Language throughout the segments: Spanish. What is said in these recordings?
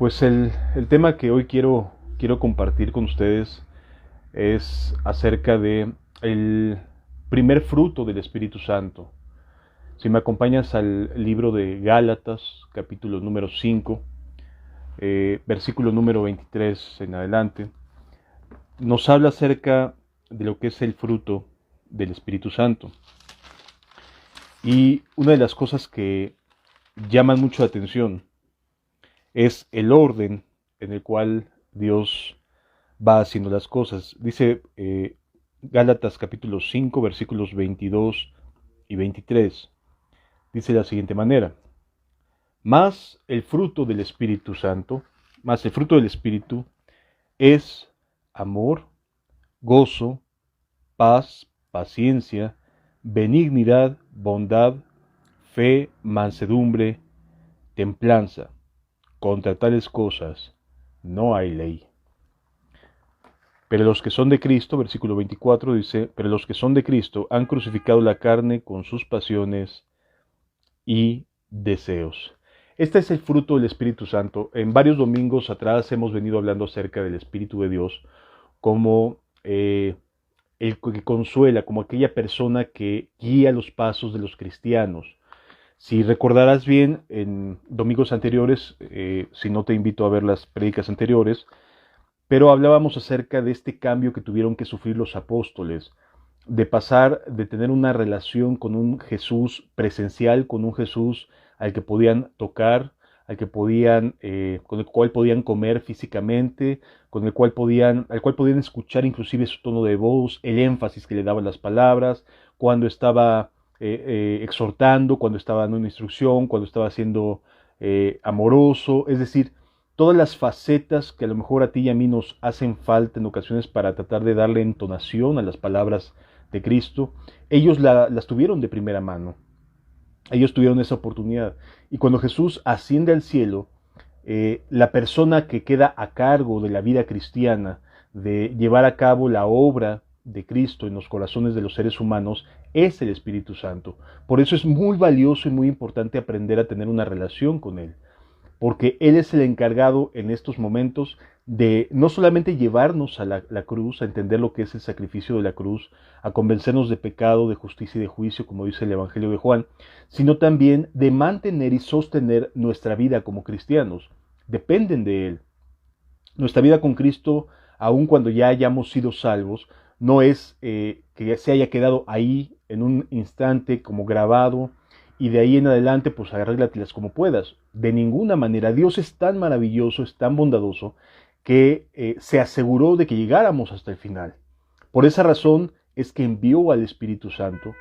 Pues el tema que hoy quiero compartir con ustedes es acerca de el primer fruto del Espíritu Santo. Si me acompañas al libro de Gálatas, capítulo número 5, versículo número 23 en adelante, nos habla acerca de lo que es el fruto del Espíritu Santo. Y una de las cosas que llaman mucho la atención es el orden en el cual Dios va haciendo las cosas. Dice Gálatas capítulo 5 versículos 22 y 23. Dice de la siguiente manera: Más el fruto del Espíritu Santo, más el fruto del Espíritu es amor, gozo, paz, paciencia, benignidad, bondad, fe, mansedumbre, templanza. Contra tales cosas no hay ley. Pero los que son de Cristo, versículo 24 dice, pero los que son de Cristo han crucificado la carne con sus pasiones y deseos. Este es el fruto del Espíritu Santo. En varios domingos atrás hemos venido hablando acerca del Espíritu de Dios como el que consuela, como aquella persona que guía los pasos de los cristianos. Si recordarás bien, en domingos anteriores, si no te invito a ver las prédicas anteriores, pero hablábamos acerca de este cambio que tuvieron que sufrir los apóstoles, de pasar de tener una relación con un Jesús presencial, con un Jesús al que podían tocar, con el cual podían comer físicamente, al cual podían escuchar inclusive su tono de voz, el énfasis que le daban las palabras, cuando estaba exhortando, cuando estaba dando una instrucción, cuando estaba siendo amoroso, es decir, todas las facetas que a lo mejor a ti y a mí nos hacen falta en ocasiones para tratar de darle entonación a las palabras de Cristo, ellos las tuvieron de primera mano. Ellos tuvieron esa oportunidad. Y cuando Jesús asciende al cielo, la persona que queda a cargo de la vida cristiana, de llevar a cabo la obra de Cristo en los corazones de los seres humanos, es el Espíritu Santo. Por eso es muy valioso y muy importante aprender a tener una relación con Él, porque Él es el encargado en estos momentos de no solamente llevarnos a la cruz, a entender lo que es el sacrificio de la cruz, a convencernos de pecado, de justicia y de juicio, como dice el Evangelio de Juan, sino también de mantener y sostener nuestra vida como cristianos. Dependen de Él. Nuestra vida con Cristo, aun cuando ya hayamos sido salvos, no es que se haya quedado ahí en un instante como grabado y de ahí en adelante pues arréglatelas como puedas. De ninguna manera. Dios es tan maravilloso, es tan bondadoso, que se aseguró de que llegáramos hasta el final. Por esa razón es que envió al Espíritu Santo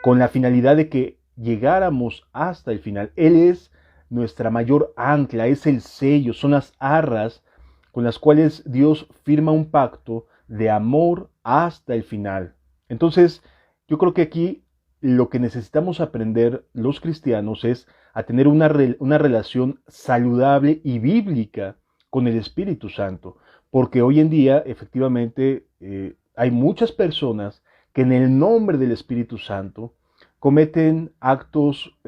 con la finalidad de que llegáramos hasta el final. Él es nuestra mayor ancla, es el sello, son las arras con las cuales Dios firma un pacto de amor hasta el final. Entonces, yo creo que aquí lo que necesitamos aprender los cristianos es a tener una relación saludable y bíblica con el Espíritu Santo, porque hoy en día efectivamente hay muchas personas que en el nombre del Espíritu Santo cometen actos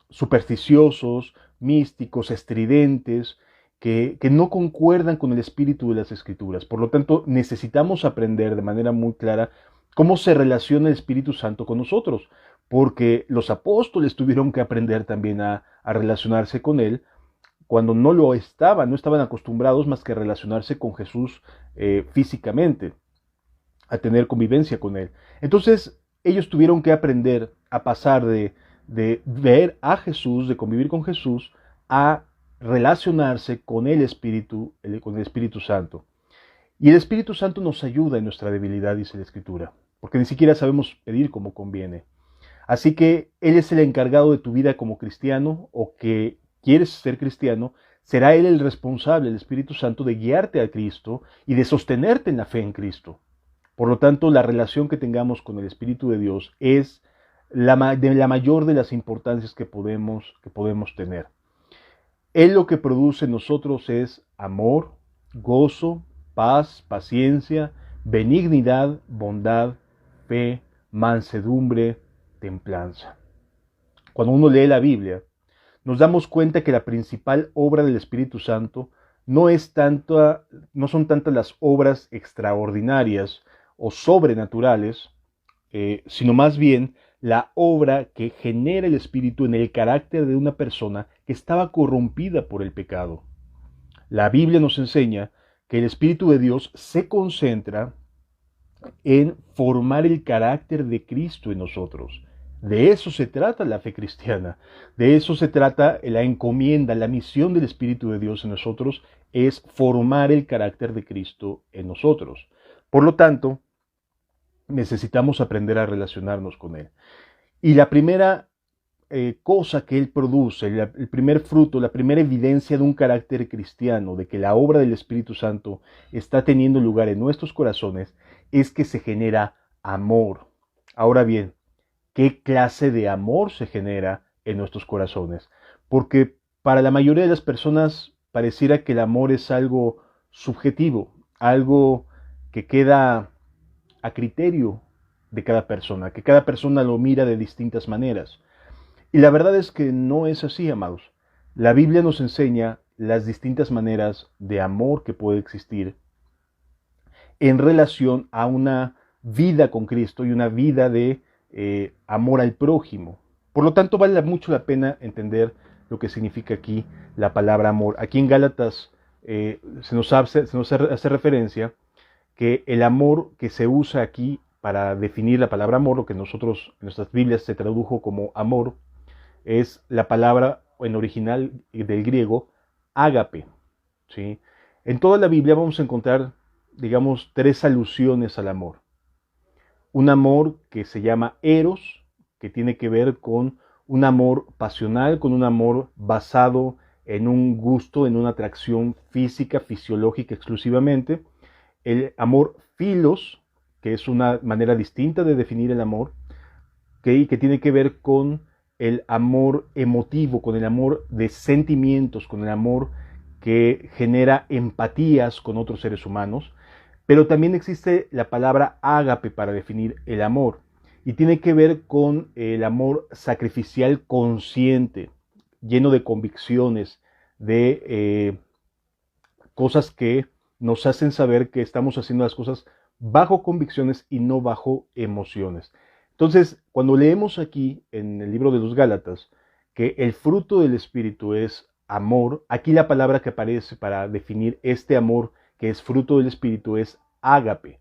supersticiosos, místicos, estridentes, que no concuerdan con el espíritu de las Escrituras. Por lo tanto, necesitamos aprender de manera muy clara cómo se relaciona el Espíritu Santo con nosotros, porque los apóstoles tuvieron que aprender también a relacionarse con Él cuando no estaban acostumbrados más que a relacionarse con Jesús físicamente, a tener convivencia con Él. Entonces, ellos tuvieron que aprender a pasar de ver a Jesús, de convivir con Jesús, a relacionarse con con el Espíritu Santo. Y el Espíritu Santo nos ayuda en nuestra debilidad, dice la Escritura, porque ni siquiera sabemos pedir como conviene. Así que Él es el encargado de tu vida como cristiano o que quieres ser cristiano. Será Él el responsable, el Espíritu Santo, de guiarte a Cristo y de sostenerte en la fe en Cristo. Por lo tanto, la relación que tengamos con el Espíritu de Dios es de la mayor de las importancias que podemos tener. Él lo que produce en nosotros es amor, gozo, paz, paciencia, benignidad, bondad, fe, mansedumbre, templanza. Cuando uno lee la Biblia, nos damos cuenta que la principal obra del Espíritu Santo no son tantas las obras extraordinarias o sobrenaturales, sino más bien la obra que genera el Espíritu en el carácter de una persona que estaba corrompida por el pecado. La Biblia nos enseña que el Espíritu de Dios se concentra en formar el carácter de Cristo en nosotros. De eso se trata la fe cristiana, de eso se trata la encomienda, la misión del Espíritu de Dios en nosotros es formar el carácter de Cristo en nosotros. Por lo tanto, necesitamos aprender a relacionarnos con Él. Y la primera cosa que Él produce, el primer fruto, la primera evidencia de un carácter cristiano, de que la obra del Espíritu Santo está teniendo lugar en nuestros corazones, es que se genera amor. Ahora bien, ¿qué clase de amor se genera en nuestros corazones? Porque para la mayoría de las personas pareciera que el amor es algo subjetivo, algo que queda a criterio de cada persona, que cada persona lo mira de distintas maneras. Y la verdad es que no es así, amados. La Biblia nos enseña las distintas maneras de amor que puede existir en relación a una vida con Cristo y una vida de amor al prójimo. Por lo tanto, vale mucho la pena entender lo que significa aquí la palabra amor. Aquí en Gálatas se nos hace referencia que el amor que se usa aquí para definir la palabra amor, lo que nosotros en nuestras Biblias se tradujo como amor, es la palabra en original del griego ágape. ¿Sí? En toda la Biblia vamos a encontrar, digamos, tres alusiones al amor. Un amor que se llama eros, que tiene que ver con un amor pasional, con un amor basado en un gusto, en una atracción física, fisiológica exclusivamente. El amor filos, que es una manera distinta de definir el amor, que tiene que ver con el amor emotivo, con el amor de sentimientos, con el amor que genera empatías con otros seres humanos. Pero también existe la palabra ágape para definir el amor y tiene que ver con el amor sacrificial consciente, lleno de convicciones, de cosas que nos hacen saber que estamos haciendo las cosas bajo convicciones y no bajo emociones. Entonces, cuando leemos aquí en el libro de los Gálatas que el fruto del Espíritu es amor, aquí la palabra que aparece para definir este amor que es fruto del Espíritu es ágape.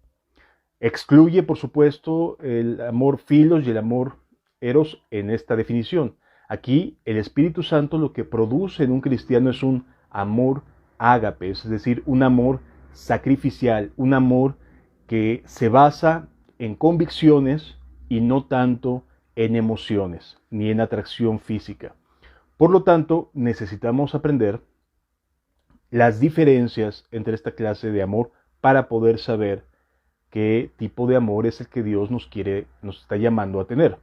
Excluye, por supuesto, el amor filos y el amor eros en esta definición. Aquí el Espíritu Santo lo que produce en un cristiano es un amor ágape, es decir, un amor sacrificial, un amor que se basa en convicciones y no tanto en emociones ni en atracción física. Por lo tanto, necesitamos aprender las diferencias entre esta clase de amor para poder saber qué tipo de amor es el que Dios nos está llamando a tener.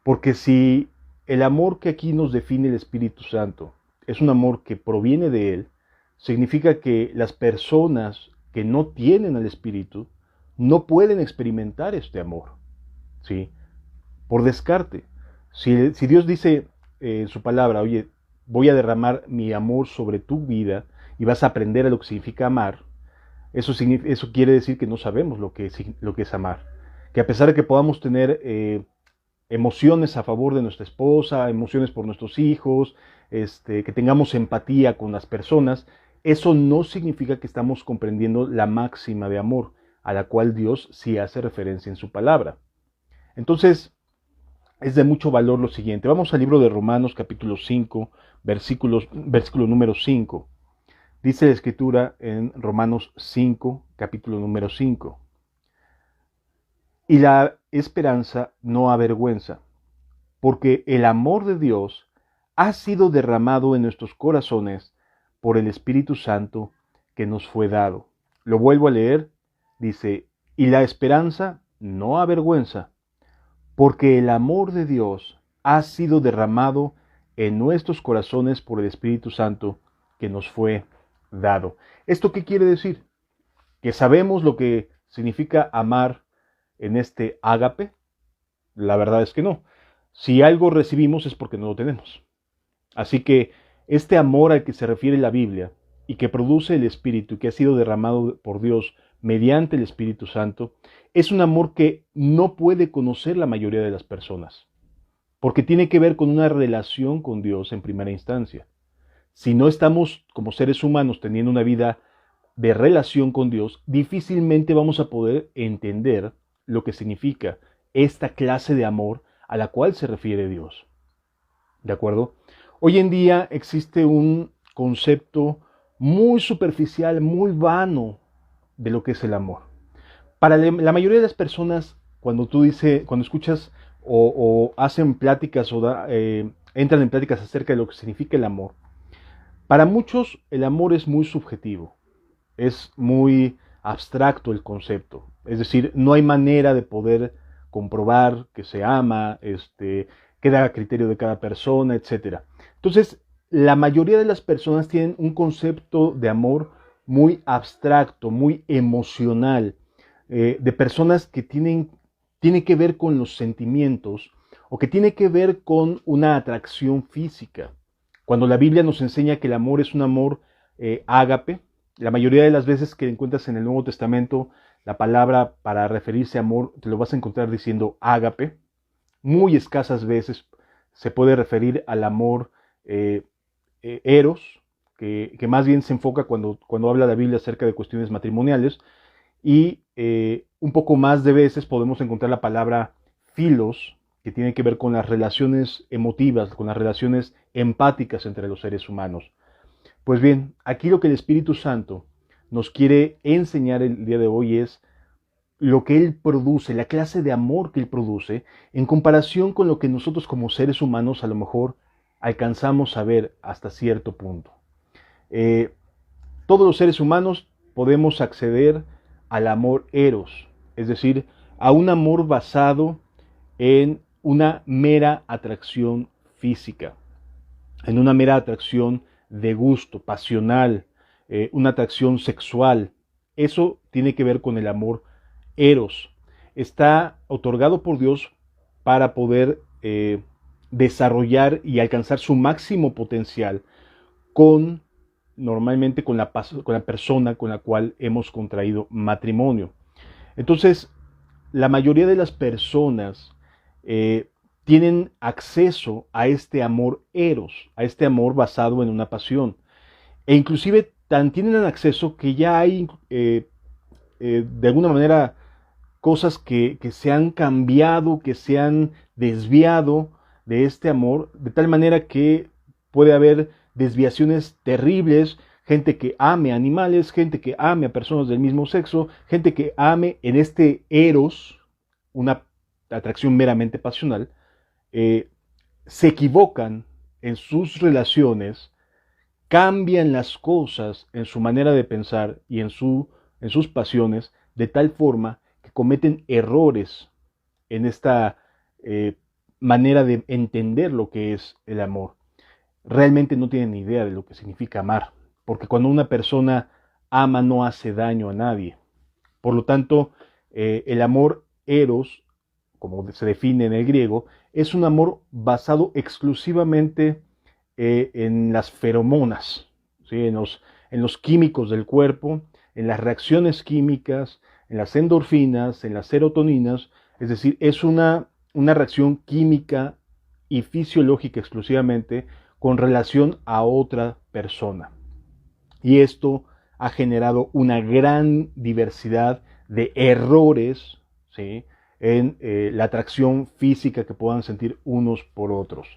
Porque si el amor que aquí nos define el Espíritu Santo es un amor que proviene de Él, significa que las personas que no tienen al Espíritu no pueden experimentar este amor, ¿sí? Por descarte. Si Dios dice en su palabra, oye, voy a derramar mi amor sobre tu vida y vas a aprender a lo que significa amar, eso quiere decir que no sabemos lo que es amar. Que a pesar de que podamos tener emociones a favor de nuestra esposa, emociones por nuestros hijos, que tengamos empatía con las personas, eso no significa que estamos comprendiendo la máxima de amor, a la cual Dios sí hace referencia en su palabra. Entonces, es de mucho valor lo siguiente. Vamos al libro de Romanos capítulo 5, versículo número 5. Dice la Escritura en Romanos 5, capítulo número 5. Y la esperanza no avergüenza, porque el amor de Dios ha sido derramado en nuestros corazones por el Espíritu Santo que nos fue dado. Lo vuelvo a leer. Dice, y la esperanza no avergüenza, porque el amor de Dios ha sido derramado en nuestros corazones por el Espíritu Santo que nos fue dado. ¿Esto qué quiere decir? ¿Que sabemos lo que significa amar en este ágape? La verdad es que no. Si algo recibimos es porque no lo tenemos. Así que este amor al que se refiere la Biblia y que produce el Espíritu y que ha sido derramado por Dios mediante el Espíritu Santo, es un amor que no puede conocer la mayoría de las personas, porque tiene que ver con una relación con Dios en primera instancia. Si no estamos como seres humanos teniendo una vida de relación con Dios, difícilmente vamos a poder entender lo que significa esta clase de amor a la cual se refiere Dios. ¿De acuerdo? Hoy en día existe un concepto muy superficial, muy vano de lo que es el amor. Para la mayoría de las personas, cuando escuchas o hacen pláticas entran en pláticas acerca de lo que significa el amor, para muchos el amor es muy subjetivo, es muy abstracto el concepto. Es decir, no hay manera de poder comprobar que se ama, queda a criterio de cada persona, etc. Entonces, la mayoría de las personas tienen un concepto de amor muy abstracto, muy emocional, de personas que tiene que ver con los sentimientos o que tiene que ver con una atracción física. Cuando la Biblia nos enseña que el amor es un amor ágape, la mayoría de las veces que encuentras en el Nuevo Testamento la palabra para referirse a amor te lo vas a encontrar diciendo ágape. Muy escasas veces se puede referir al amor eros, que más bien se enfoca cuando habla la Biblia acerca de cuestiones matrimoniales. Y un poco más de veces podemos encontrar la palabra filos, que tiene que ver con las relaciones emotivas, con las relaciones empáticas entre los seres humanos. Pues bien, aquí lo que el Espíritu Santo nos quiere enseñar el día de hoy es lo que Él produce, la clase de amor que Él produce, en comparación con lo que nosotros como seres humanos a lo mejor alcanzamos a ver hasta cierto punto. Eh, todos los seres humanos podemos acceder al amor eros, es decir, a un amor basado en una mera atracción física, en una mera atracción de gusto, pasional, una atracción sexual. Eso tiene que ver con el amor eros. Está otorgado por Dios para poder desarrollar y alcanzar su máximo potencial con normalmente con la persona con la cual hemos contraído matrimonio. Entonces, la mayoría de las personas tienen acceso a este amor eros, a este amor basado en una pasión. E inclusive tan tienen acceso que ya hay de alguna manera cosas que se han cambiado, que se han desviado de este amor, de tal manera que puede haber desviaciones terribles, gente que ame a animales, gente que ame a personas del mismo sexo, gente que ame en este eros, una atracción meramente pasional, eh, se equivocan en sus relaciones, cambian las cosas en su manera de pensar y en sus pasiones, de tal forma que cometen errores en esta manera de entender lo que es el amor. Realmente no tienen ni idea de lo que significa amar, porque cuando una persona ama no hace daño a nadie. Por lo tanto, el amor eros, como se define en el griego, es un amor basado exclusivamente en las feromonas, ¿sí? En los químicos del cuerpo, en las reacciones químicas, en las endorfinas, en las serotoninas. Es decir, es una reacción química y fisiológica exclusivamente con relación a otra persona. Y esto ha generado una gran diversidad de errores, ¿sí?, en la atracción física que puedan sentir unos por otros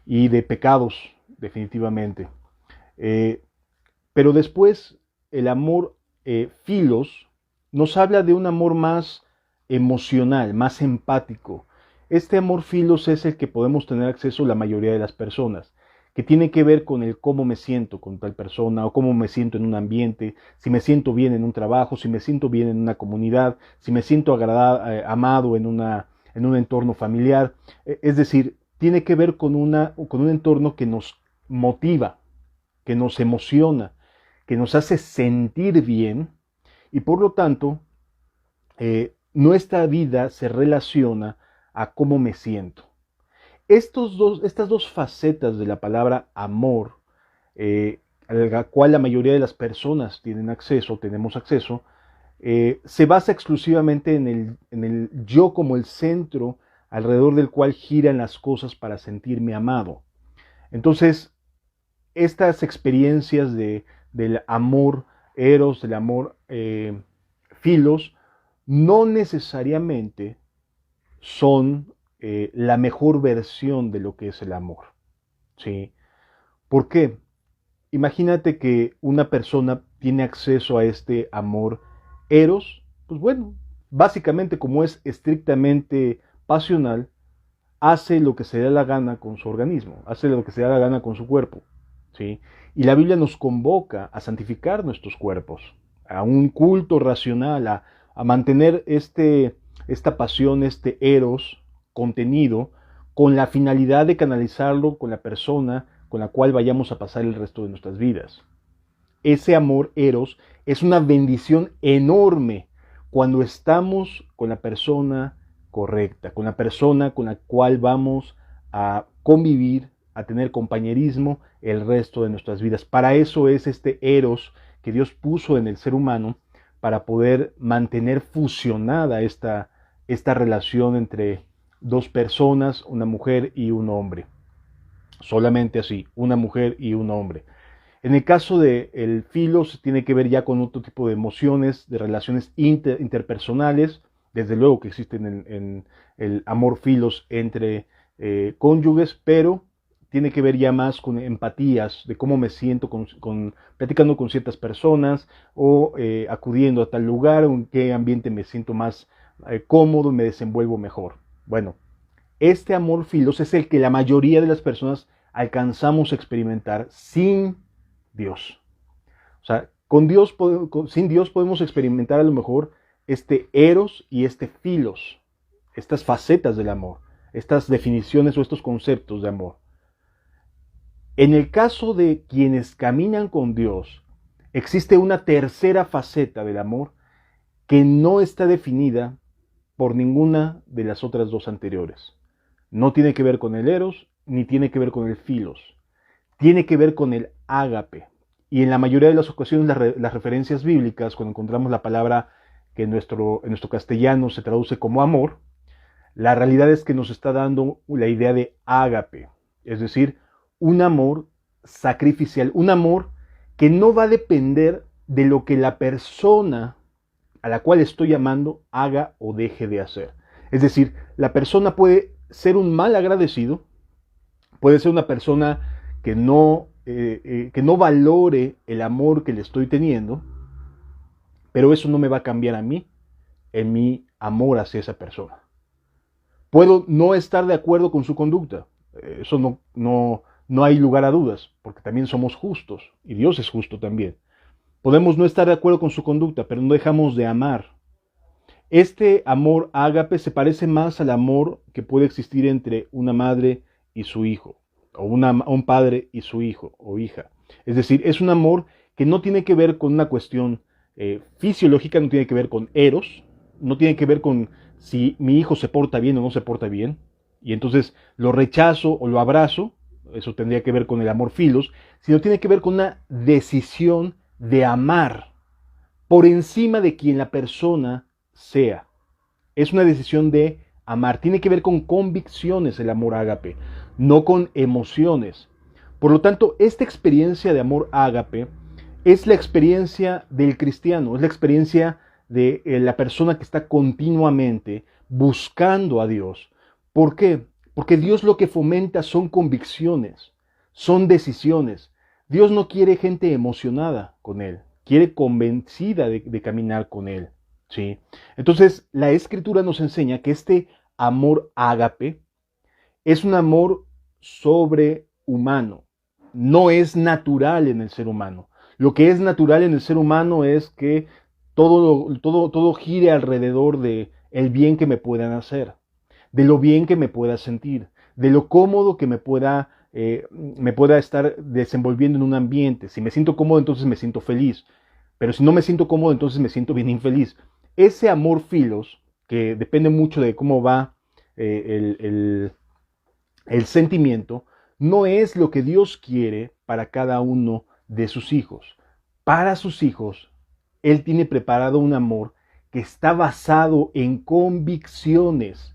y de pecados, definitivamente. Eh, pero después, el amor filos nos habla de un amor más emocional, más empático. Este amor filos es el que podemos tener acceso la mayoría de las personas, que tiene que ver con el cómo me siento con tal persona o cómo me siento en un ambiente, si me siento bien en un trabajo, si me siento bien en una comunidad, si me siento amado en un entorno familiar. Es decir, tiene que ver con un entorno que nos motiva, que nos emociona, que nos hace sentir bien y por lo tanto nuestra vida se relaciona a cómo me siento. estas dos facetas de la palabra amor, a la cual la mayoría de las personas tenemos acceso, se basa exclusivamente en el yo como el centro alrededor del cual giran las cosas para sentirme amado. Entonces, estas experiencias del amor eros, del amor filos, no necesariamente son la mejor versión de lo que es el amor. ¿Sí? ¿Por qué? Imagínate que una persona tiene acceso a este amor eros, pues bueno, básicamente como es estrictamente pasional, hace lo que se da la gana con su organismo, hace lo que se da la gana con su cuerpo, ¿sí? Y la Biblia nos convoca a santificar nuestros cuerpos, a un culto racional, a mantener esta pasión, este eros contenido, con la finalidad de canalizarlo con la persona con la cual vayamos a pasar el resto de nuestras vidas. Ese amor eros es una bendición enorme cuando estamos con la persona correcta, con la persona con la cual vamos a convivir, a tener compañerismo el resto de nuestras vidas. Para eso es este eros que Dios puso en el ser humano, para poder mantener fusionada esta relación entre dos personas, una mujer y un hombre. Solamente así, una mujer y un hombre. En el caso del filos, tiene que ver ya con otro tipo de emociones, de relaciones interpersonales. Desde luego que existen en el amor filos entre cónyuges, pero tiene que ver ya más con empatías, de cómo me siento platicando con ciertas personas o acudiendo a tal lugar, o en qué ambiente me siento más cómodo y me desenvuelvo mejor. Bueno, este amor filos es el que la mayoría de las personas alcanzamos a experimentar sin Dios. O sea, sin Dios podemos experimentar a lo mejor este eros y este filos, estas facetas del amor, estas definiciones o estos conceptos de amor. En el caso de quienes caminan con Dios, existe una tercera faceta del amor que no está definida por ninguna de las otras dos anteriores. No tiene que ver con el eros, ni tiene que ver con el filos. Tiene que ver con el ágape. Y en la mayoría de las ocasiones las referencias bíblicas, cuando encontramos la palabra que en nuestro castellano se traduce como amor, la realidad es que nos está dando la idea de ágape, es decir, un amor sacrificial, un amor que no va a depender de lo que la persona a la cual estoy amando haga o deje de hacer. Es decir, la persona puede ser un mal agradecido, puede ser una persona que no valore el amor que le estoy teniendo, pero eso no me va a cambiar a mí en mi amor hacia esa persona. Puedo no estar de acuerdo con su conducta, eso no hay lugar a dudas, porque también somos justos y Dios es justo también. Podemos no estar de acuerdo con su conducta, pero no dejamos de amar. Este amor ágape se parece más al amor que puede existir entre una madre y su hijo, o un padre y su hijo o hija. Es decir, es un amor que no tiene que ver con una cuestión fisiológica, no tiene que ver con eros, no tiene que ver con si mi hijo se porta bien o no se porta bien, y entonces lo rechazo o lo abrazo, eso tendría que ver con el amor filos, sino tiene que ver con una decisión de amar por encima de quien la persona sea. Es una decisión de amar. Tiene que ver con convicciones el amor ágape, no con emociones. Por lo tanto, esta experiencia de amor ágape es la experiencia del cristiano, es la experiencia de la persona que está continuamente buscando a Dios. ¿Por qué? Porque Dios lo que fomenta son convicciones, son decisiones. Dios no quiere gente emocionada con Él, quiere convencida de caminar con Él. ¿Sí? Entonces, la Escritura nos enseña que este amor ágape es un amor sobrehumano, no es natural en el ser humano. Lo que es natural en el ser humano es que todo gire alrededor de el bien que me puedan hacer, de lo bien que me pueda sentir, de lo cómodo que me pueda estar desenvolviendo en un ambiente. Si me siento cómodo, entonces me siento feliz. Pero si no me siento cómodo, entonces me siento bien infeliz. Ese amor filos, que depende mucho de cómo va el sentimiento, no es lo que Dios quiere para cada uno de sus hijos. Para sus hijos, Él tiene preparado un amor que está basado en convicciones,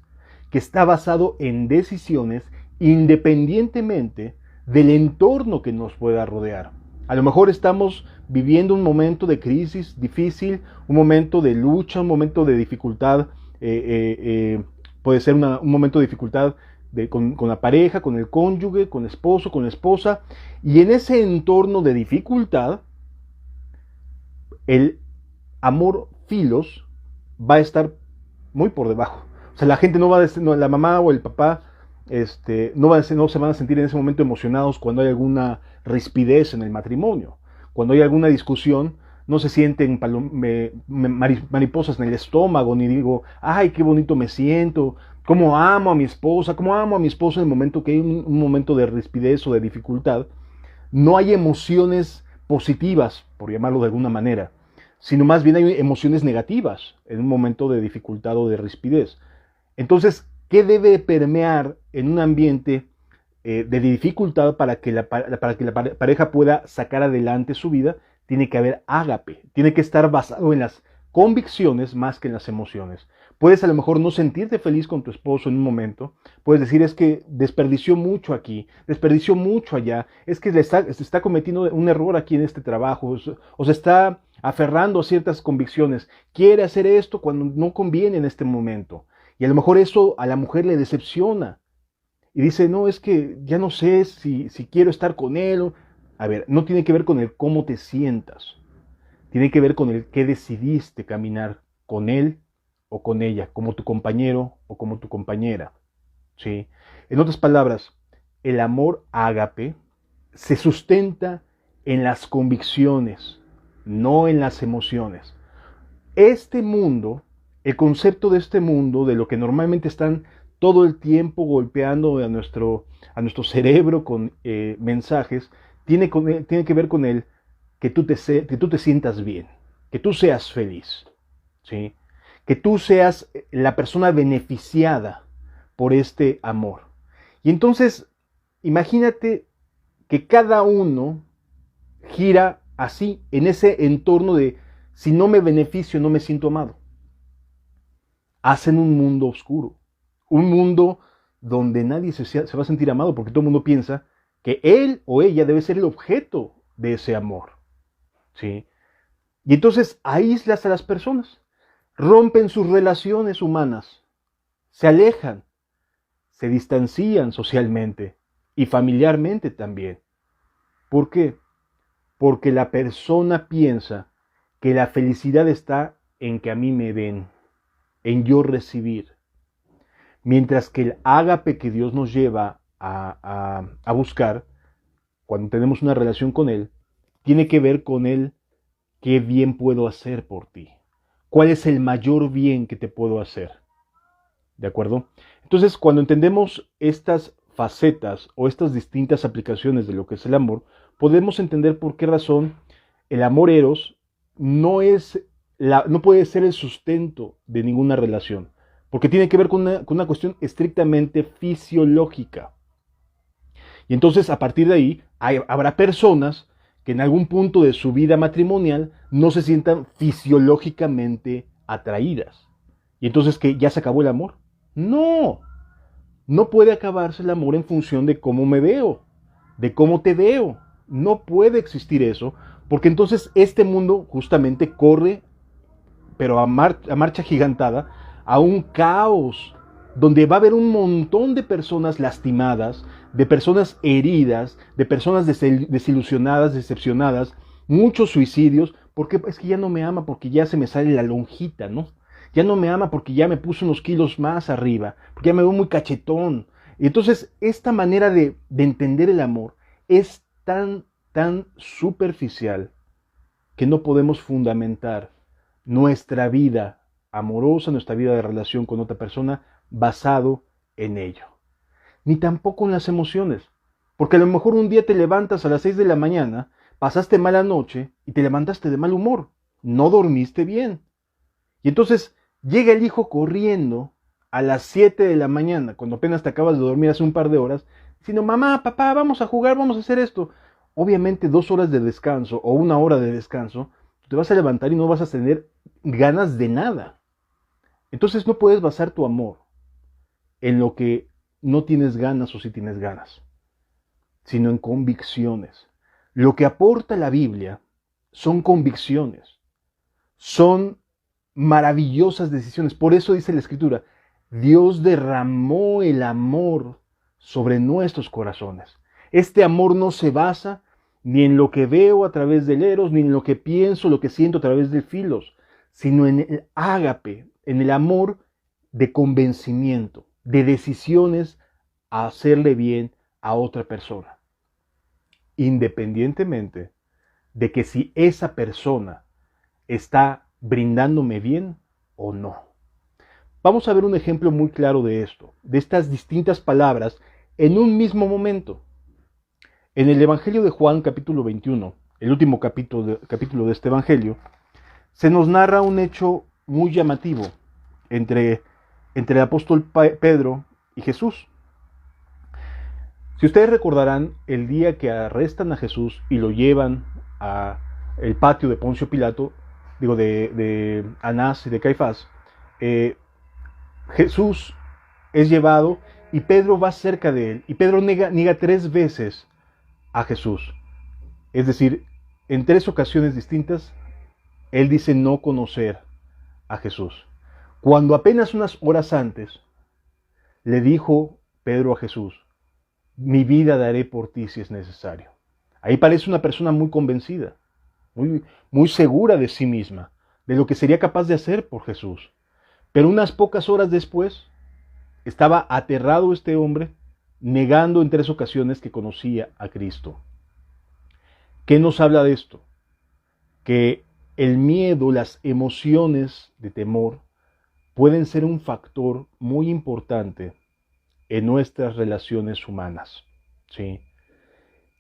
que está basado en decisiones independientemente del entorno que nos pueda rodear. A lo mejor estamos viviendo un momento de crisis difícil, un momento de lucha, un momento de dificultad, puede ser un momento de dificultad con la pareja, con el cónyuge, con el esposo, con la esposa, y en ese entorno de dificultad, el amor filos va a estar muy por debajo. O sea, la gente no va a decir, no, la mamá o el papá no se van a sentir en ese momento emocionados cuando hay alguna rispidez en el matrimonio. Cuando hay alguna discusión, no se sienten mariposas en el estómago, ni digo, ay, qué bonito me siento, cómo amo a mi esposa, cómo amo a mi esposo en el momento que hay un momento de rispidez o de dificultad. No hay emociones positivas, por llamarlo de alguna manera, sino más bien hay emociones negativas en un momento de dificultad o de rispidez. Entonces, ¿qué debe permear en un ambiente de dificultad para que la pareja pueda sacar adelante su vida? Tiene que haber ágape, tiene que estar basado en las convicciones más que en las emociones. Puedes a lo mejor no sentirte feliz con tu esposo en un momento, puedes decir es que desperdició mucho aquí, desperdició mucho allá, es que se está cometiendo un error aquí en este trabajo, o se está aferrando a ciertas convicciones, quiere hacer esto cuando no conviene en este momento. Y a lo mejor eso a la mujer le decepciona. Y dice, no, es que ya no sé si quiero estar con él. A ver, no tiene que ver con el cómo te sientas. Tiene que ver con el qué decidiste caminar con él o con ella, como tu compañero o como tu compañera. ¿Sí? En otras palabras, el amor ágape se sustenta en las convicciones, no en las emociones. Este mundo, el concepto de este mundo, de lo que normalmente están todo el tiempo golpeando a nuestro cerebro con mensajes, tiene que ver con el que tú te sientas bien, que tú seas feliz, ¿sí? Que tú seas la persona beneficiada por este amor. Y entonces, imagínate que cada uno gira así, en ese entorno de si no me beneficio, no me siento amado. Hacen un mundo oscuro, un mundo donde nadie se va a sentir amado porque todo el mundo piensa que él o ella debe ser el objeto de ese amor. ¿Sí? Y entonces aíslas a las personas, rompen sus relaciones humanas, se alejan, se distancian socialmente y familiarmente también. ¿Por qué? Porque la persona piensa que la felicidad está en que a mí me den, en yo recibir. Mientras que el ágape que Dios nos lleva a buscar, cuando tenemos una relación con Él, tiene que ver con Él, qué bien puedo hacer por ti. ¿Cuál es el mayor bien que te puedo hacer? ¿De acuerdo? Entonces, cuando entendemos estas facetas o estas distintas aplicaciones de lo que es el amor, podemos entender por qué razón el amor eros no puede ser el sustento de ninguna relación, porque tiene que ver con una cuestión estrictamente fisiológica. Y entonces, a partir de ahí, habrá personas que en algún punto de su vida matrimonial no se sientan fisiológicamente atraídas. Y entonces, ¿que ya se acabó el amor? No, no puede acabarse el amor en función de cómo me veo, de cómo te veo. No puede existir eso, porque entonces este mundo justamente corre, pero a marcha gigantada, a un caos, donde va a haber un montón de personas lastimadas, de personas heridas, de personas desilusionadas, decepcionadas, muchos suicidios, porque es que ya no me ama, porque ya se me sale la lonjita, ¿no? Ya no me ama porque ya me puso unos kilos más arriba, porque ya me veo muy cachetón. Y entonces esta manera de entender el amor es tan superficial que no podemos fundamentar nuestra vida amorosa, nuestra vida de relación con otra persona basado en ello. Ni tampoco en las emociones, porque a lo mejor un día te levantas a las 6 de la mañana, pasaste mala noche y te levantaste de mal humor, no dormiste bien. Y entonces llega el hijo corriendo a las 7 de la mañana, cuando apenas te acabas de dormir hace un par de horas, diciendo, mamá, papá, vamos a jugar, vamos a hacer esto. Obviamente 2 horas de descanso o 1 hora de descanso, te vas a levantar y no vas a tener ganas de nada. Entonces no puedes basar tu amor en lo que no tienes ganas o si tienes ganas, sino en convicciones. Lo que aporta la Biblia son convicciones, son maravillosas decisiones. Por eso dice la Escritura, Dios derramó el amor sobre nuestros corazones. Este amor no se basa ni en lo que veo a través del eros, ni en lo que pienso, lo que siento a través del filos, sino en el ágape, en el amor de convencimiento, de decisiones a hacerle bien a otra persona, independientemente de que si esa persona está brindándome bien o no. Vamos a ver un ejemplo muy claro de esto, de estas distintas palabras en un mismo momento. En el Evangelio de Juan, capítulo 21, el último capítulo de este Evangelio, se nos narra un hecho muy llamativo entre el apóstol Pedro y Jesús. Si ustedes recordarán, el día que arrestan a Jesús y lo llevan a el patio de Poncio Pilato, de Anás y de Caifás, Jesús es llevado y Pedro va cerca de él. Y Pedro niega 3 veces a Jesús. Es decir, en 3 ocasiones distintas, él dice no conocer a Jesús. Cuando apenas unas horas antes le dijo Pedro a Jesús, mi vida daré por ti si es necesario. Ahí parece una persona muy convencida, muy segura de sí misma, de lo que sería capaz de hacer por Jesús. Pero unas pocas horas después, estaba aterrado este hombre, negando en 3 ocasiones que conocía a Cristo. ¿Qué nos habla de esto? Que el miedo, las emociones de temor, pueden ser un factor muy importante en nuestras relaciones humanas. ¿Sí?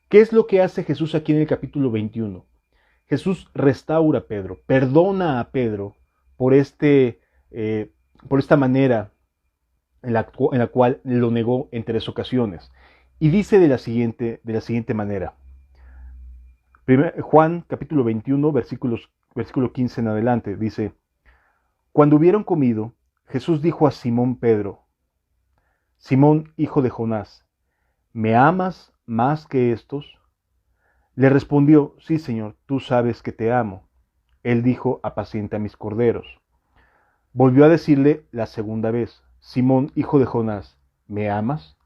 ¿Qué es lo que hace Jesús aquí en el capítulo 21? Jesús restaura a Pedro, perdona a Pedro por esta manera en la cual lo negó en 3 ocasiones. Y dice de la siguiente manera. Juan capítulo 21, versículo 15 en adelante, dice, cuando hubieron comido, Jesús dijo a Simón Pedro, Simón, hijo de Jonás, ¿me amas más que estos? Le respondió, sí, Señor, tú sabes que te amo. Él dijo, apacienta mis corderos. Volvió a decirle la segunda vez, Simón, hijo de Jonás, ¿me amas?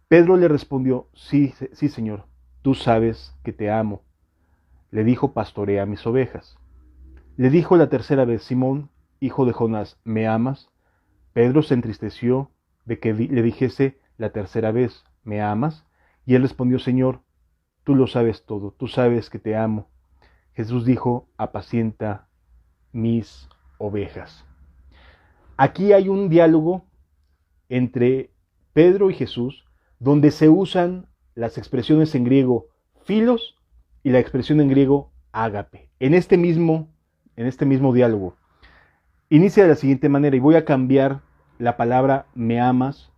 Pedro le respondió, sí, Señor, tú sabes que te amo. Le dijo, pastorea mis ovejas. Le dijo la tercera vez, Simón, hijo de Jonás, ¿me amas? Pedro se entristeció de que le dijese la tercera vez, ¿me amas? Y él respondió, Señor, tú lo sabes todo, tú sabes que te amo. Jesús dijo, apacienta mis ovejas. Aquí hay un diálogo entre Pedro y Jesús, donde se usan las expresiones en griego filos y la expresión en griego ágape. En este mismo diálogo. Inicia de la siguiente manera, y voy a cambiar la palabra me amas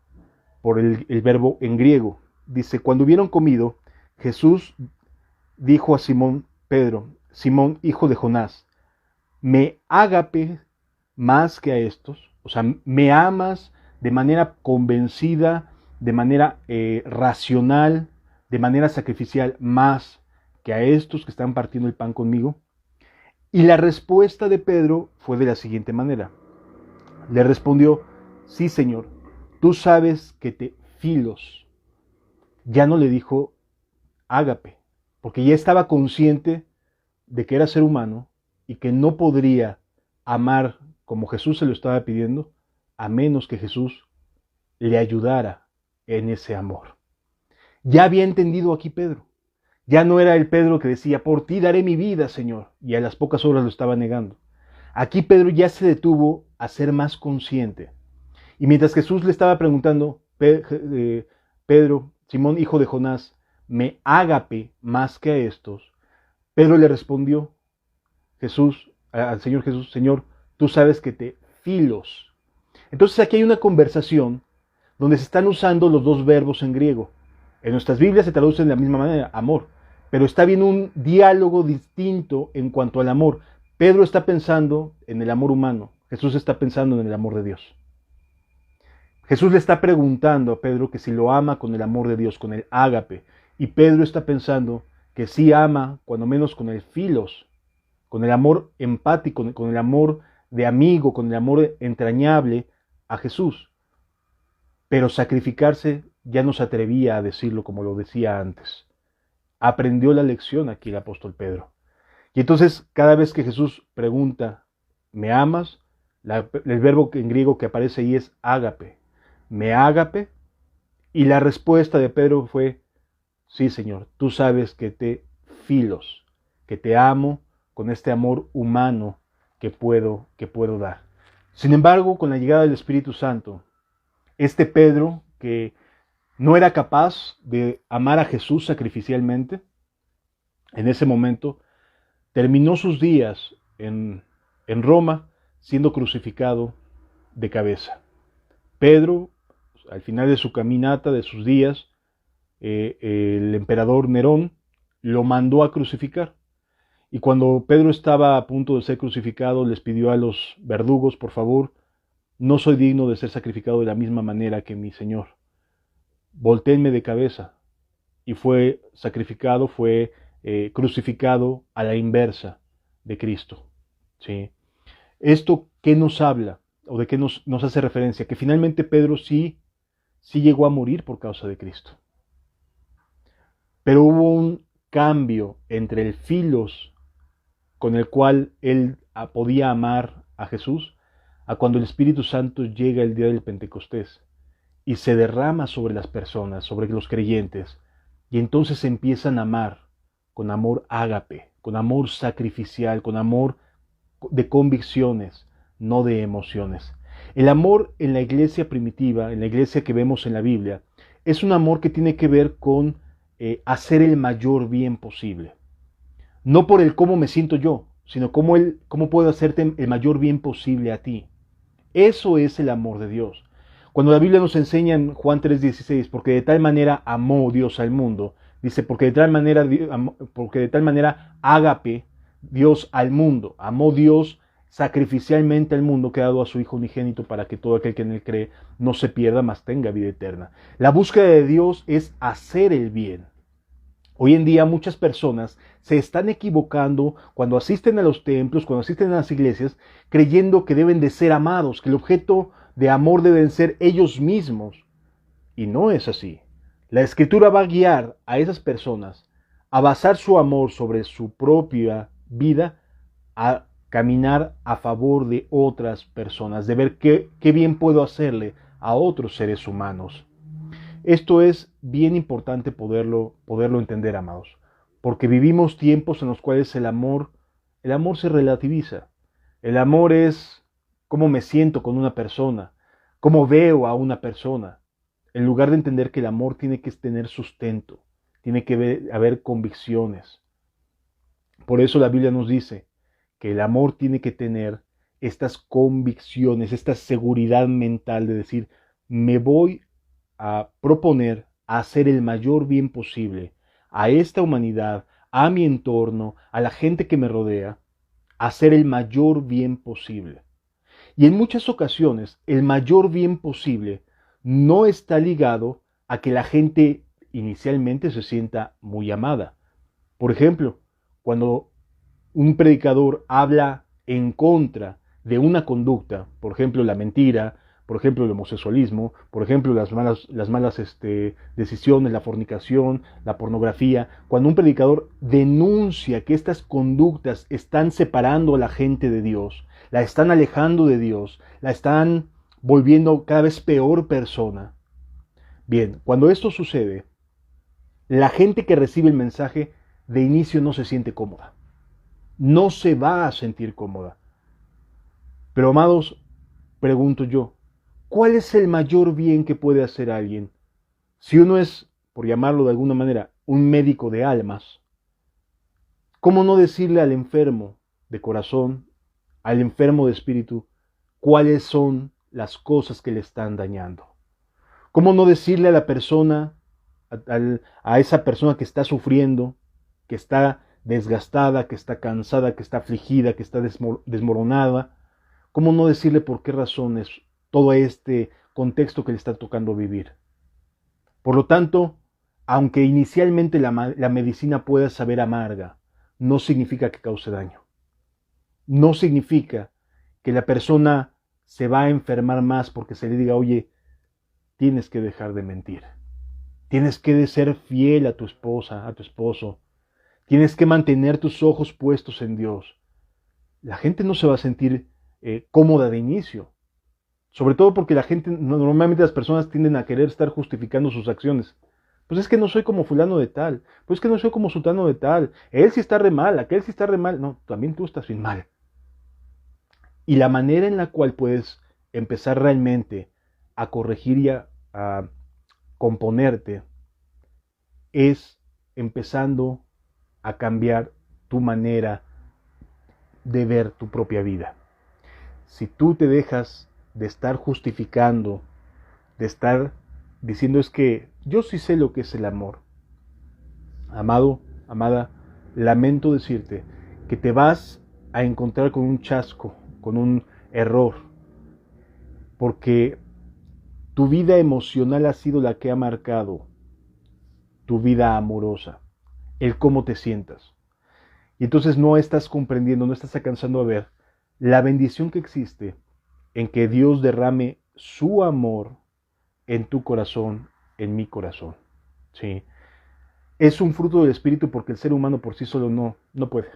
por el verbo en griego. Dice, cuando hubieron comido, Jesús dijo a Simón Pedro, Simón, hijo de Jonás, ¿me ágape más que a estos? O sea, ¿me amas de manera convencida, de manera racional, de manera sacrificial más que a estos que están partiendo el pan conmigo? Y la respuesta de Pedro fue de la siguiente manera. Le respondió, sí, Señor, tú sabes que te filos. Ya no le dijo ágape, porque ya estaba consciente de que era ser humano y que no podría amar como Jesús se lo estaba pidiendo, a menos que Jesús le ayudara en ese amor. Ya había entendido aquí Pedro. Ya no era el Pedro que decía, por ti daré mi vida, Señor, y a las pocas horas lo estaba negando. Aquí Pedro ya se detuvo a ser más consciente. Y mientras Jesús le estaba preguntando, Pedro, Simón, hijo de Jonás, ¿me ágape más que a estos? Pedro le respondió, al Señor Jesús, Señor, tú sabes que te filos. Entonces aquí hay una conversación donde se están usando los dos verbos en griego. En nuestras Biblias se traducen de la misma manera, amor, pero está bien un diálogo distinto en cuanto al amor. Pedro está pensando en el amor humano, Jesús está pensando en el amor de Dios. Jesús le está preguntando a Pedro que si lo ama con el amor de Dios, con el ágape, y Pedro está pensando que sí ama, cuando menos con el filos, con el amor empático, con el amor de amigo, con el amor entrañable a Jesús. Pero sacrificarse ya no se atrevía a decirlo como lo decía antes. Aprendió la lección aquí el apóstol Pedro. Y entonces cada vez que Jesús pregunta, ¿me amas? El verbo en griego que aparece ahí es ágape. ¿Me ágape? Y la respuesta de Pedro fue, sí, Señor, tú sabes que te filos, que te amo con este amor humano que puedo dar. Sin embargo, con la llegada del Espíritu Santo, este Pedro, que no era capaz de amar a Jesús sacrificialmente, en ese momento terminó sus días en Roma siendo crucificado de cabeza. Pedro, al final de su caminata, de sus días, el emperador Nerón lo mandó a crucificar. Y cuando Pedro estaba a punto de ser crucificado, les pidió a los verdugos, por favor, no soy digno de ser sacrificado de la misma manera que mi Señor. Voltéenme de cabeza. Y fue sacrificado, fue crucificado a la inversa de Cristo. ¿Sí? ¿Esto qué nos habla? ¿O de qué nos hace referencia? Que finalmente Pedro sí llegó a morir por causa de Cristo. Pero hubo un cambio entre el filos con el cual él podía amar a Jesús, a cuando el Espíritu Santo llega el día del Pentecostés y se derrama sobre las personas, sobre los creyentes, y entonces empiezan a amar con amor ágape, con amor sacrificial, con amor de convicciones, no de emociones. El amor en la iglesia primitiva, en la iglesia que vemos en la Biblia, es un amor que tiene que ver con hacer el mayor bien posible. No por el cómo me siento yo, sino cómo puedo hacerte el mayor bien posible a ti. Eso es el amor de Dios. Cuando la Biblia nos enseña en Juan 3:16, porque de tal manera amó Dios al mundo, dice, porque de tal manera ágape Dios al mundo, amó Dios sacrificialmente al mundo que ha dado a su Hijo unigénito para que todo aquel que en él cree no se pierda, mas tenga vida eterna. La búsqueda de Dios es hacer el bien. Hoy en día muchas personas se están equivocando cuando asisten a los templos, cuando asisten a las iglesias, creyendo que deben de ser amados, que el objeto de amor deben ser ellos mismos. Y no es así. La Escritura va a guiar a esas personas a basar su amor sobre su propia vida, a caminar a favor de otras personas, de ver qué bien puedo hacerle a otros seres humanos. Esto es bien importante poderlo entender, amados, porque vivimos tiempos en los cuales el amor se relativiza. El amor es cómo me siento con una persona, cómo veo a una persona, en lugar de entender que el amor tiene que tener sustento, tiene que haber convicciones. Por eso la Biblia nos dice que el amor tiene que tener estas convicciones, esta seguridad mental de decir, me voy a proponer a hacer el mayor bien posible a esta humanidad, a mi entorno, a la gente que me rodea, hacer el mayor bien posible. Y en muchas ocasiones el mayor bien posible no está ligado a que la gente inicialmente se sienta muy amada. Por ejemplo, cuando un predicador habla en contra de una conducta, por ejemplo la mentira, por ejemplo el homosexualismo, por ejemplo las malas decisiones, la fornicación, la pornografía, cuando un predicador denuncia que estas conductas están separando a la gente de Dios, la están alejando de Dios, la están volviendo cada vez peor persona. Bien, cuando esto sucede, la gente que recibe el mensaje de inicio no se siente cómoda. No se va a sentir cómoda. Pero amados, pregunto yo, ¿cuál es el mayor bien que puede hacer alguien? Si uno es, por llamarlo de alguna manera, un médico de almas, ¿cómo no decirle al enfermo de corazón, al enfermo de espíritu, cuáles son las cosas que le están dañando? ¿Cómo no decirle a la persona, a esa persona que está sufriendo, que está desgastada, que está cansada, que está afligida, que está desmoronada? ¿Cómo no decirle por qué razones todo este contexto que le está tocando vivir? Por lo tanto, aunque inicialmente la medicina pueda saber amarga, no significa que cause daño. No significa que la persona se va a enfermar más porque se le diga, oye, tienes que dejar de mentir. Tienes que ser fiel a tu esposa, a tu esposo. Tienes que mantener tus ojos puestos en Dios. La gente no se va a sentir cómoda de inicio. Sobre todo porque la gente, normalmente las personas tienden a querer estar justificando sus acciones. Pues es que no soy como fulano de tal. Pues es que no soy como sultano de tal. Él sí está re mal, aquel sí está re mal. No, también tú estás bien mal. Y la manera en la cual puedes empezar realmente a corregir y a componerte es empezando a cambiar tu manera de ver tu propia vida. Si tú te dejas de estar justificando, de estar diciendo es que yo sí sé lo que es el amor, amado, amada, lamento decirte que te vas a encontrar con un chasco, con un error, porque tu vida emocional ha sido la que ha marcado tu vida amorosa, el cómo te sientas. Y entonces no estás comprendiendo, no estás alcanzando a ver la bendición que existe en que Dios derrame su amor en tu corazón, en mi corazón. ¿Sí? Es un fruto del Espíritu porque el ser humano por sí solo no puede.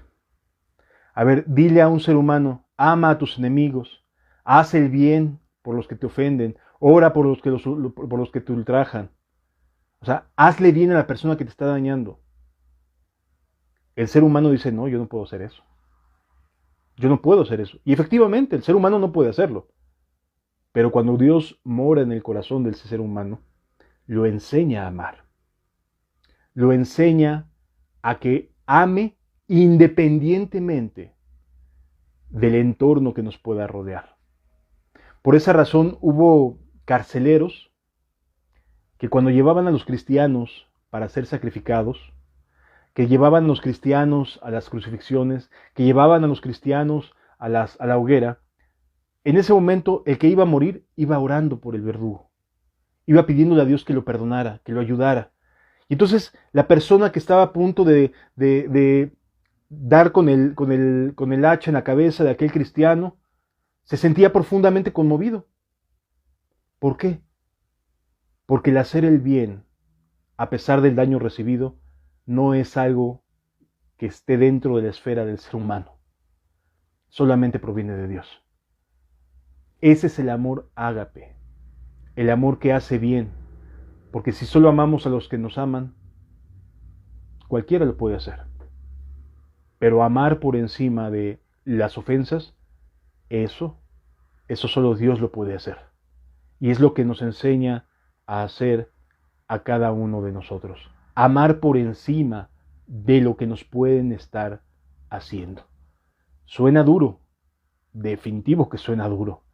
A ver, dile a un ser humano, ama a tus enemigos, haz el bien por los que te ofenden, ora por los que te ultrajan. O sea, hazle bien a la persona que te está dañando. El ser humano dice, no, yo no puedo hacer eso. Yo no puedo hacer eso. Y efectivamente, el ser humano no puede hacerlo. Pero cuando Dios mora en el corazón del ser humano, lo enseña a amar. Lo enseña a que ame independientemente del entorno que nos pueda rodear. Por esa razón hubo carceleros que cuando llevaban a los cristianos para ser sacrificados, que llevaban a los cristianos a las crucifixiones, que llevaban a los cristianos a la hoguera, en ese momento el que iba a morir iba orando por el verdugo, iba pidiéndole a Dios que lo perdonara, que lo ayudara. Y entonces la persona que estaba a punto de dar con el hacha en la cabeza de aquel cristiano, se sentía profundamente conmovido. ¿Por qué? Porque el hacer el bien, a pesar del daño recibido, no es algo que esté dentro de la esfera del ser humano. Solamente proviene de Dios. Ese es el amor ágape, el amor que hace bien. Porque si solo amamos a los que nos aman, cualquiera lo puede hacer. Pero amar por encima de las ofensas, eso solo Dios lo puede hacer. Y es lo que nos enseña a hacer a cada uno de nosotros. Amar por encima de lo que nos pueden estar haciendo. Suena duro, definitivo que suena duro,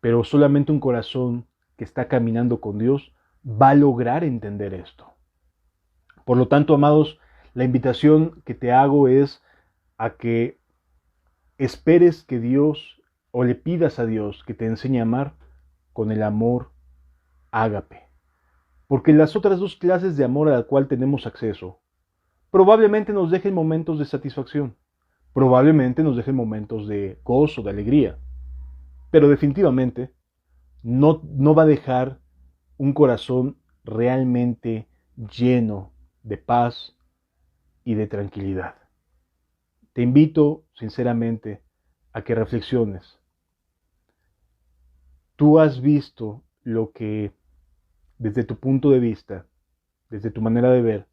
pero solamente un corazón que está caminando con Dios va a lograr entender esto. Por lo tanto, amados, la invitación que te hago es a que esperes que Dios o le pidas a Dios que te enseñe a amar con el amor ágape. Porque las otras dos clases de amor a la cual tenemos acceso probablemente nos dejen momentos de satisfacción, probablemente nos dejen momentos de gozo, de alegría, pero definitivamente no va a dejar un corazón realmente lleno de paz y de tranquilidad. Te invito sinceramente a que reflexiones. Tú has visto lo que desde tu punto de vista, desde tu manera de ver,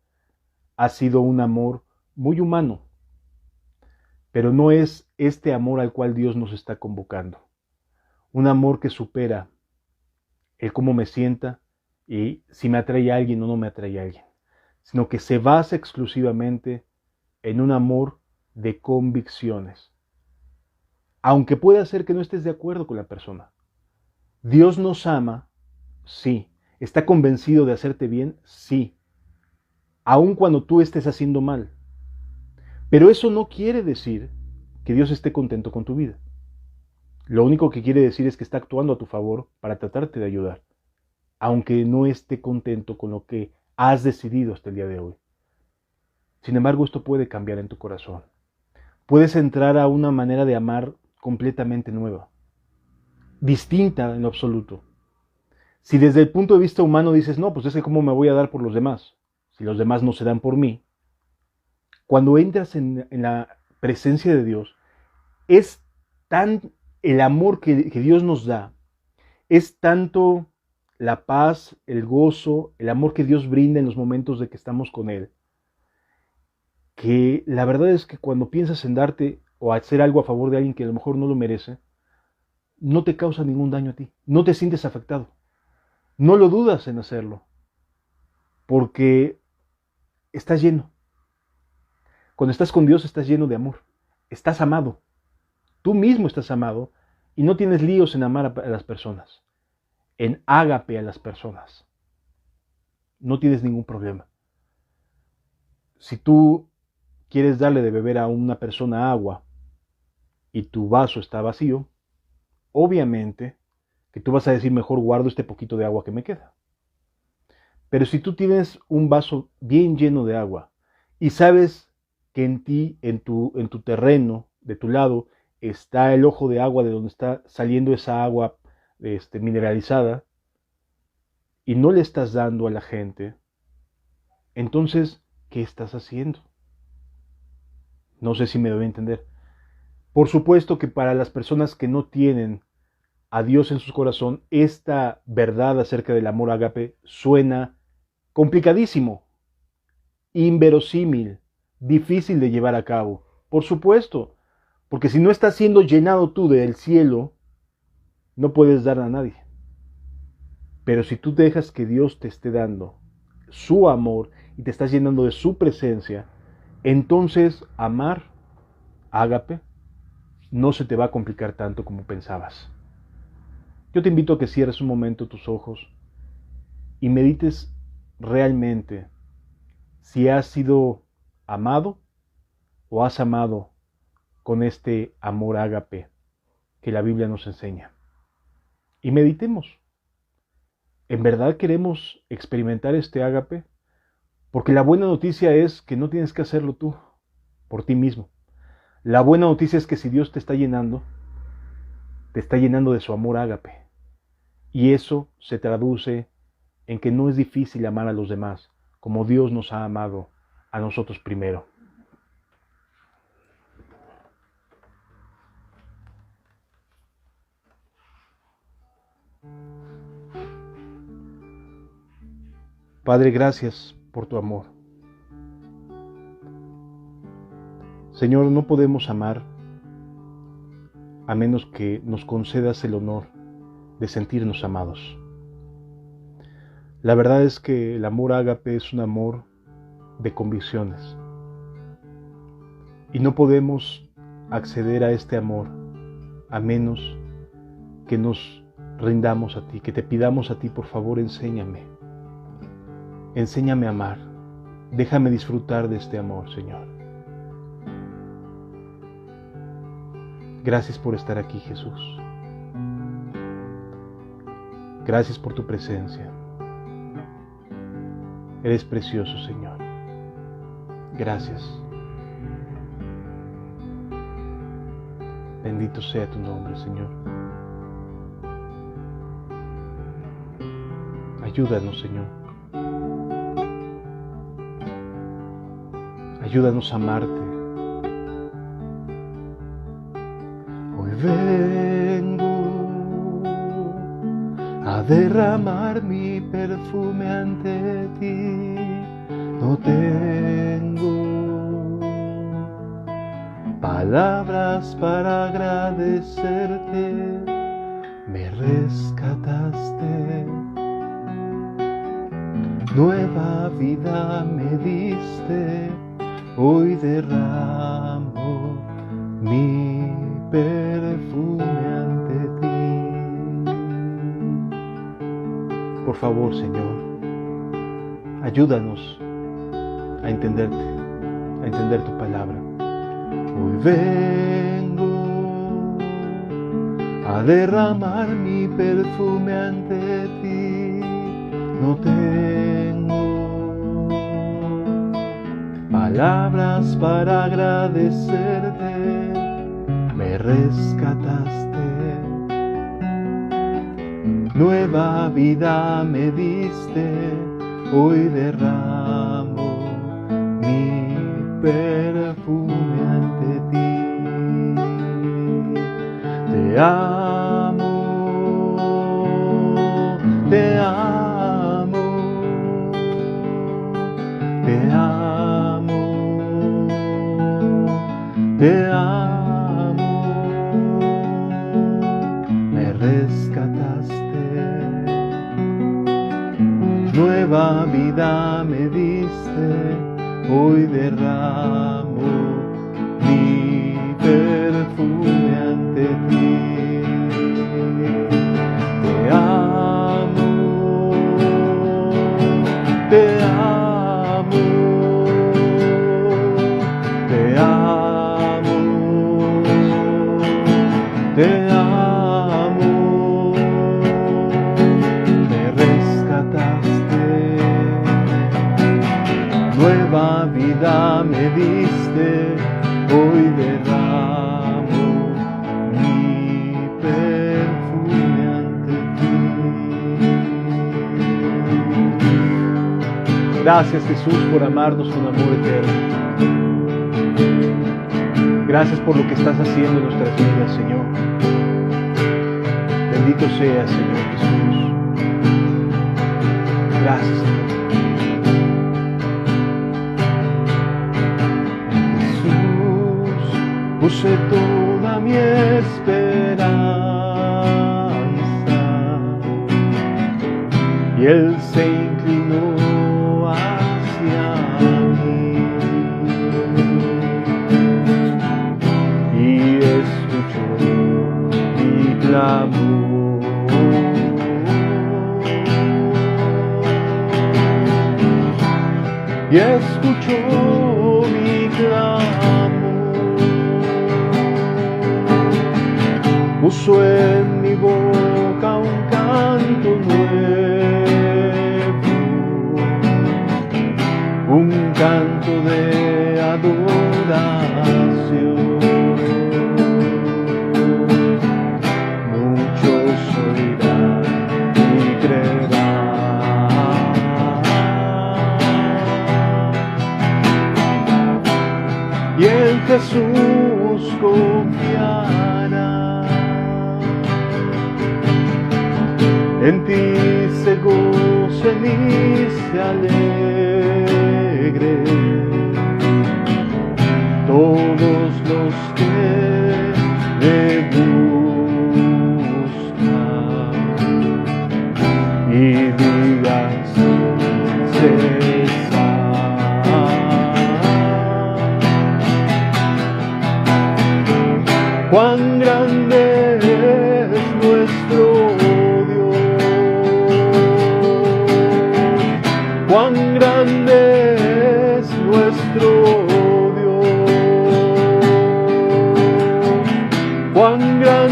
ha sido un amor muy humano, pero no es este amor al cual Dios nos está convocando. Un amor que supera el cómo me sienta y si me atrae a alguien o no me atrae a alguien, sino que se basa exclusivamente en un amor de convicciones. Aunque pueda ser que no estés de acuerdo con la persona, Dios nos ama, sí. ¿Está convencido de hacerte bien? Sí. Aun cuando tú estés haciendo mal. Pero eso no quiere decir que Dios esté contento con tu vida. Lo único que quiere decir es que está actuando a tu favor para tratarte de ayudar, aunque no esté contento con lo que has decidido hasta el día de hoy. Sin embargo, esto puede cambiar en tu corazón. Puedes entrar a una manera de amar completamente nueva, distinta en lo absoluto. Si desde el punto de vista humano dices, no, pues es que cómo me voy a dar por los demás, si los demás no se dan por mí, cuando entras en la presencia de Dios, es tan el amor que Dios nos da, es tanto la paz, el gozo, el amor que Dios brinda en los momentos de que estamos con Él, que la verdad es que cuando piensas en darte o hacer algo a favor de alguien que a lo mejor no lo merece, no te causa ningún daño a ti, no te sientes afectado, no lo dudas en hacerlo, porque estás lleno. Cuando estás con Dios estás lleno de amor, estás amado, tú mismo estás amado y no tienes líos en amar a las personas, en ágape a las personas. No tienes ningún problema. Si tú quieres darle de beber a una persona agua y tu vaso está vacío, obviamente que tú vas a decir, mejor guardo este poquito de agua que me queda. Pero si tú tienes un vaso bien lleno de agua y sabes que en ti, en tu terreno, de tu lado, está el ojo de agua de donde está saliendo esa agua mineralizada, y no le estás dando a la gente, entonces, ¿qué estás haciendo? No sé si me doy a entender. Por supuesto que para las personas que no tienen a Dios en su corazón, esta verdad acerca del amor ágape suena complicadísimo, inverosímil, difícil de llevar a cabo. Por supuesto, porque si no estás siendo llenado tú del cielo, no puedes dar a nadie. Pero si tú dejas que Dios te esté dando su amor y te estás llenando de su presencia, entonces amar, ágape, no se te va a complicar tanto como pensabas. Yo te invito a que cierres un momento tus ojos y medites realmente si has sido amado o has amado con este amor ágape que la Biblia nos enseña. Y meditemos. ¿En verdad queremos experimentar este ágape? Porque la buena noticia es que no tienes que hacerlo tú, por ti mismo. La buena noticia es que si Dios te está llenando de su amor ágape. Y eso se traduce en que no es difícil amar a los demás, como Dios nos ha amado a nosotros primero. Padre, gracias por tu amor. Señor, no podemos amar a menos que nos concedas el honor de sentirnos amados. La verdad es que el amor ágape es un amor de convicciones. Y no podemos acceder a este amor a menos que nos rindamos a ti, que te pidamos a ti, por favor, enséñame. Enséñame a amar. Déjame disfrutar de este amor, Señor. Gracias por estar aquí, Jesús. Gracias por tu presencia. Eres precioso, Señor. Gracias. Bendito sea tu nombre, Señor. Ayúdanos, Señor. Ayúdanos a amarte. Hoy vengo a derramar mi perfume ante ti. No tengo palabras para agradecerte. Me rescataste. Nueva vida me diste. Hoy derramo mi perfume ante ti. por favor, Señor, ayúdanos a entenderte, a entender tu palabra. Hoy vengo a derramar mi perfume ante ti. No tengo palabras para agradecerte, me rescataste. Nueva vida me diste, hoy derramo mi perfume ante ti. Te amo, te amo, te amo, te amo. Me rescataste. Nueva vida me diste, hoy derramo mi perfume ante ti. Te amo, te amo, te amo, te amo. Me rescataste. Nueva vida me diste, hoy derramo mi perfume ante ti. Gracias, Jesús, por amarnos con amor eterno. Gracias por lo que estás haciendo en nuestras vidas, Señor. Bendito seas, Señor Jesús. Gracias, Señor. Puse toda mi esperanza y Él se inclinó hacia mí y escuchó mi clamor. Y escuchó mi clamor. Puso en mi boca un canto nuevo, un canto de adoración. Muchos oirán y creerán. Y en Jesús confiarán. En ti se gocen y se alegren todos los que le buscan y digan sin cesar: cuán grande es nuestro cuán grande es nuestro Dios, cuán grande